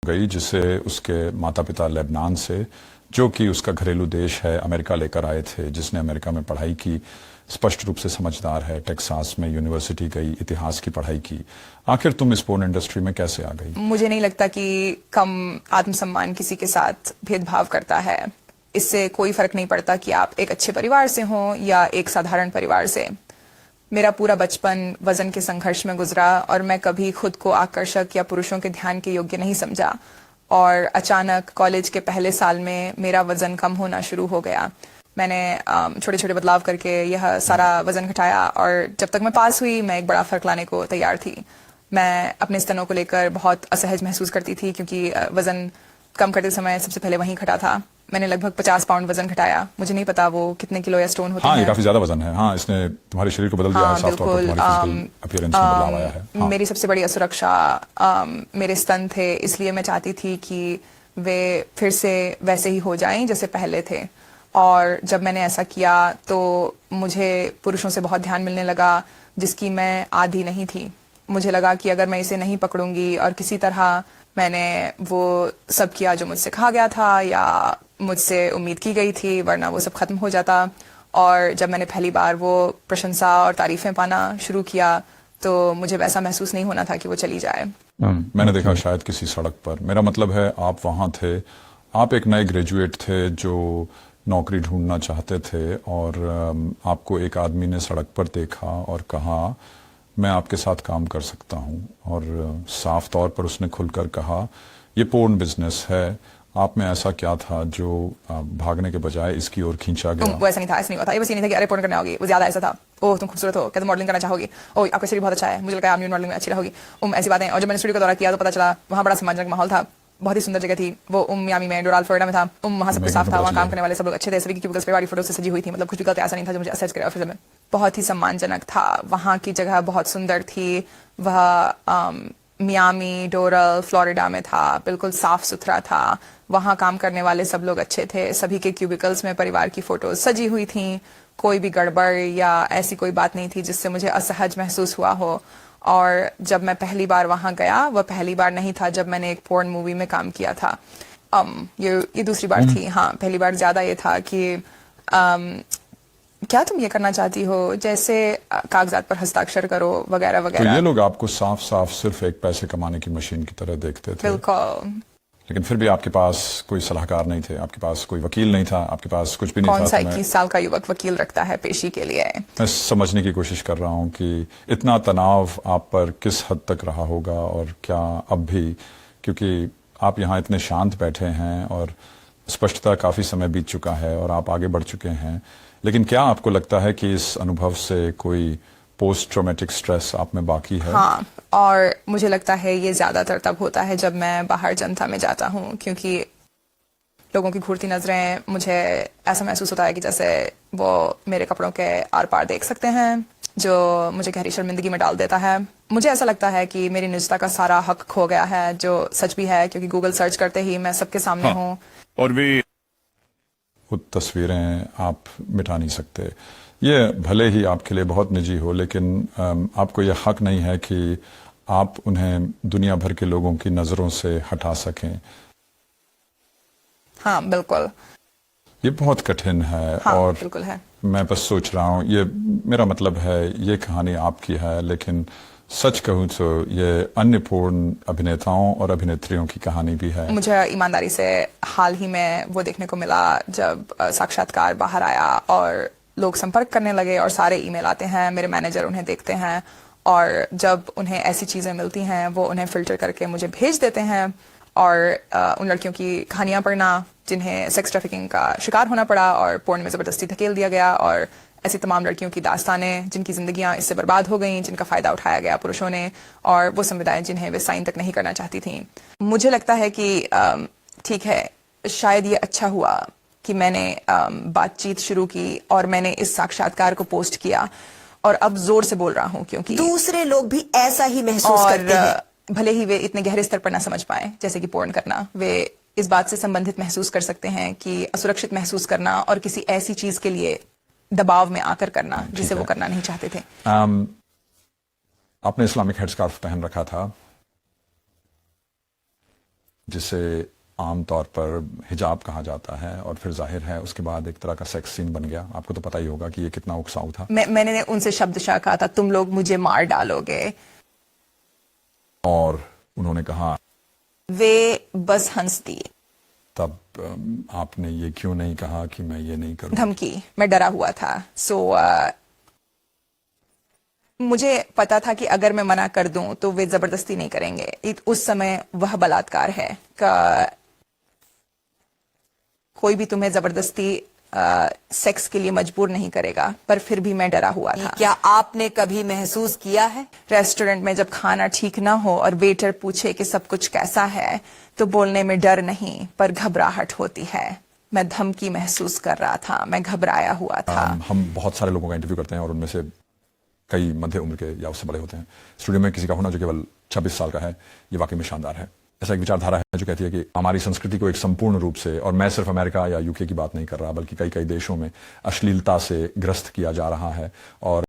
गई जिसे उसके माता पिता लेबनान से, जो कि उसका घरेलू देश है, अमेरिका लेकर आए थे, जिसने अमेरिका में पढ़ाई की, स्पष्ट रूप से समझदार है, टेक्सास में यूनिवर्सिटी गई, इतिहास की पढ़ाई की। आखिर तुम इस पोर्न इंडस्ट्री में कैसे आ गई? मुझे नहीं लगता कि कम आत्मसम्मान किसी के साथ भेदभाव करता है। इससे कोई फर्क नहीं पड़ता कि आप एक अच्छे परिवार से हों या एक साधारण परिवार से। मेरा पूरा बचपन वजन के संघर्ष में गुजरा और मैं कभी खुद को आकर्षक या पुरुषों के ध्यान के योग्य नहीं समझा। और अचानक कॉलेज के पहले साल में मेरा वजन कम होना शुरू हो गया। मैंने छोटे छोटे बदलाव करके यह सारा वजन घटाया और जब तक मैं पास हुई मैं एक बड़ा फर्क लाने को तैयार थी। मैं अपने स्तनों को लेकर बहुत असहज महसूस करती थी क्योंकि वजन कम करते समय सबसे पहले वहीं घटा था। मैंने लगभग 50 पाउंड वजन घटाया। मुझे नहीं पता वो कितने किलो या स्टोन होते हैं। ये काफी ज्यादा वजन है। हाँ, इसने तुम्हारे शरीर को बदल दिया है, साफ तौर पर तुम्हारी फिजिकल अपीयरेंस में बदलाव आया है। हाँ। मेरी सबसे बड़ी असुरक्षा मेरे स्तन थे, इसलिए मैं चाहती थी कि वे फिर से वैसे ही हो जाएं जैसे पहले थे। और जब मैंने ऐसा किया तो मुझे पुरुषों से बहुत ध्यान मिलने लगा जिसकी मैं आदी नहीं थी। मुझे लगा कि अगर मैं इसे नहीं पकड़ूंगी और किसी तरह मैंने वो सब किया जो मुझसे कहा गया था या मुझसे उम्मीद की गई थी, वरना वो सब खत्म हो जाता। और जब मैंने पहली बार वो प्रशंसा और तारीफें पाना शुरू किया तो मुझे वैसा महसूस नहीं होना था कि वो चली जाए। मैंने देखा शायद किसी सड़क पर, मेरा मतलब है आप वहां थे, आप एक नए ग्रेजुएट थे जो नौकरी ढूंढना चाहते थे और आपको एक आदमी ने सड़क पर देखा और कहा मैं आपके साथ काम कर सकता हूं। और साफ तौर पर उसने खुलकर कहा ये पोर्न बिजनेस है। आप में ऐसा क्या था जो भागने के बजाय इसकी ओर खींचा गया? वो ऐसा नहीं था, ऐसा नहीं हुआ था। ये बस ये नहीं था कि अरे पोर्न करने आओगी, वो ज्यादा ऐसा था ओह तुम खूबसूरत हो, क्या तुम मॉडलिंग करना चाहोगी, ओह आपका शरीर बहुत अच्छा है, मुझे लगा आप मॉडलिंग में अच्छी रहोगी, ऐसी बातें। और जब मैंने स्टूडियो का दौरा किया तो पता चला वहाँ बड़ा सम्मानजनक माहौल था, बहुत ही सुंदर जगह थी वो। मियामी में, डोराल फ्लोरिडा में था। वहाँ सब कुछ साफ था, वहाँ काम करने वाले सब लोग अच्छे थे, सभी की क्यूबिकल्स पे बड़ी फोटो से सजी हुई थी। मतलब कुछ भी गलत ऐसा नहीं था जो मुझे असेस करे ऑफिस में। बहुत ही सम्मानजनक था। वहाँ की जगह बहुत सुंदर थी। वह मियामी, डोरल, फ्लोरिडा में था, बिल्कुल साफ सुथरा था। वहाँ काम करने वाले सब लोग अच्छे थे, सभी के क्यूबिकल्स में परिवार की फोटोज सजी हुई थी। कोई भी गड़बड़ या ऐसी कोई बात नहीं थी जिससे मुझे असहज महसूस हुआ हो। और जब मैं पहली बार वहां गया, वह पहली बार नहीं था जब मैंने एक पोर्न मूवी में काम किया था। ये दूसरी बार थी। हाँ, पहली बार ज्यादा ये था कि क्या तुम ये करना चाहती हो, जैसे कागजात पर हस्ताक्षर करो वगैरह वगैरह। तो ये लोग आपको साफ साफ सिर्फ एक पैसे कमाने की मशीन की तरह देखते थे। बिल्कुल। लेकिन फिर भी आपके पास कोई सलाहकार नहीं थे, आपके पास कोई वकील नहीं था, आपके पास कुछ भी नहीं था। कौन सा 21 साल का युवक वकील रखता है पेशी के लिए? मैं समझने की कोशिश कर रहा हूँ कि इतना तनाव आप पर किस हद तक रहा होगा और क्या अब भी, क्योंकि आप यहाँ इतने शांत बैठे हैं और स्पष्टता काफी समय बीत चुका है और आप आगे बढ़ चुके हैं, लेकिन क्या आपको लगता है कि इस अनुभव से कोई पोस्ट ट्रॉमेटिक स्ट्रेस आप में बाकी है? हाँ, और मुझे लगता है ये ज्यादातर तब होता है जब मैं बाहर जनता में जाता हूँ, क्योंकि लोगों की घूरती नजरें, मुझे ऐसा महसूस होता है कि जैसे वो मेरे कपड़ों के आर पार देख सकते हैं, जो मुझे गहरी शर्मिंदगी में डाल देता है। मुझे ऐसा लगता है कि मेरी निजता का सारा हक खो गया है, जो सच भी है, क्योंकि गूगल सर्च करते ही मैं सबके सामने हूँ। और भी वो तस्वीरें आप मिटा नहीं सकते। ये भले ही आपके लिए बहुत निजी हो, लेकिन आपको यह हक नहीं है कि आप उन्हें दुनिया भर के लोगों की नजरों से हटा सकें। हाँ बिल्कुल। ये बहुत कठिन है। हाँ, और बिल्कुल है। मैं बस सोच रहा हूँ, ये मेरा मतलब है ये कहानी आपकी है, लेकिन सच कहूँ तो ये अन्य पोर्न अभिनेताओं और अभिनेत्रियों की कहानी भी है। मुझे ईमानदारी से हाल ही में वो देखने को मिला जब साक्षात्कार बाहर आया और लोग संपर्क करने लगे और सारे ईमेल आते हैं, मेरे मैनेजर उन्हें देखते हैं और जब उन्हें ऐसी चीजें मिलती हैं वो उन्हें फिल्टर करके मुझे भेज देते हैं। और उन लड़कियों की कहानियां पढ़ना जिन्हें सेक्स ट्रैफिकिंग का शिकार होना पड़ा और पोर्न में जबरदस्ती धकेल दिया गया, और ऐसी तमाम लड़कियों की दास्तानें जिनकी जिंदगियां इससे बर्बाद हो गई, जिनका फायदा उठाया गया पुरुषों ने, और वो समुदाय जिन्हें वे साइन तक नहीं करना चाहती थी। मुझे लगता है कि ठीक है, शायद ये अच्छा हुआ कि मैंने बातचीत शुरू की और मैंने इस साक्षात्कार को पोस्ट किया और अब जोर से बोल रहा हूँ, क्योंकि दूसरे लोग भी ऐसा ही महसूस करते हैं। भले ही वे इतने गहरे स्तर पर ना समझ पाए, जैसे कि पोर्न करना, वे इस बात से संबंधित महसूस कर सकते हैं कि असुरक्षित महसूस करना और किसी ऐसी चीज के लिए दबाव में आकर करना जिसे वो करना नहीं चाहते थे। आपने इस्लामिक हेडस्कार्फ पहन रखा था, जिसे आमतौर पर हिजाब कहा जाता है, और फिर जाहिर है उसके बाद एक तरह का सेक्स सीन बन गया। आपको तो पता ही होगा कि ये कितना उकसाऊ था। मैंने उनसे शब्दशः कहा था, तुम लोग मुझे मार डालोगे। और उन्होंने कहा, वे बस हंस दिए। तब आपने ये क्यों नहीं कहा कि मैं ये नहीं करूँ? धमकी, मैं डरा हुआ था। मुझे पता था कि अगर मैं मना कर दूं तो वे जबरदस्ती नहीं करेंगे। उस समय वह बलात्कार है का कोई भी तुम्हें जबरदस्ती सेक्स के लिए मजबूर नहीं करेगा, पर फिर भी मैं डरा हुआ था। क्या आपने कभी महसूस किया है रेस्टोरेंट में जब खाना ठीक ना हो और वेटर पूछे कि सब कुछ कैसा है, तो बोलने में डर नहीं पर घबराहट होती है। मैं धमकी महसूस कर रहा था, मैं घबराया हुआ था। हम बहुत सारे लोगों का इंटरव्यू करते हैं और उनमें से कई मध्य उम्र के या उससे बड़े होते हैं। स्टूडियो में किसी का होना जो केवल 26 साल का है, ये वाकई में शानदार है। ऐसा एक विचारधारा है जो कहती है कि हमारी संस्कृति को एक संपूर्ण रूप से, और मैं सिर्फ अमेरिका या यूके की बात नहीं कर रहा, बल्कि कई कई देशों में अश्लीलता से ग्रस्त किया जा रहा है। और